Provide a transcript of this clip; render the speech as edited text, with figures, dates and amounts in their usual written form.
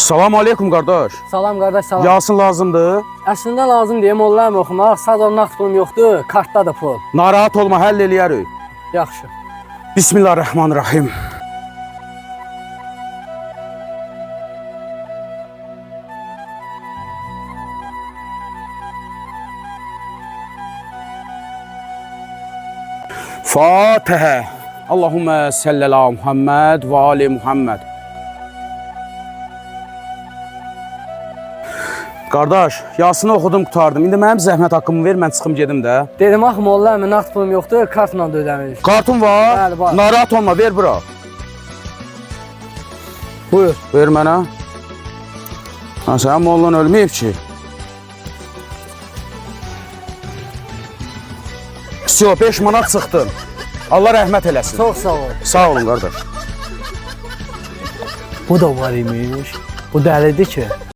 Salam aleykum qardaş. Salam qardaş, salam. Yasin lazımdır. Əslində lazım deyim, onlarla oxumaq. Sadəcə nağd pulum yoxdur, kartdadır pul. Narahat olma, həll eləyərik. Yaxşı. Bismillahirrahmanirrahim. Fatihə. Allahümmə salli ala Muhammed və ali Muhammed. Qardaş, Yasini oxudum, qutardım. İndi mənim zəhmət haqqımı ver, mən çıxım gedim də. Dedim axı onlarla nağd pulum yoxdur, kartla da ödəmirik. Kartın var? Bəli, var. Narahat olma, ver bura. Buyur. Ver mənə. Ha, sənin mollan ölməyib ki. Всё, 5 manat çıxdın. Allah rəhmət eləsin. Çox sağ ol. Sağ olun qardaş. Bu da var imiş. Bu dəlidir ki.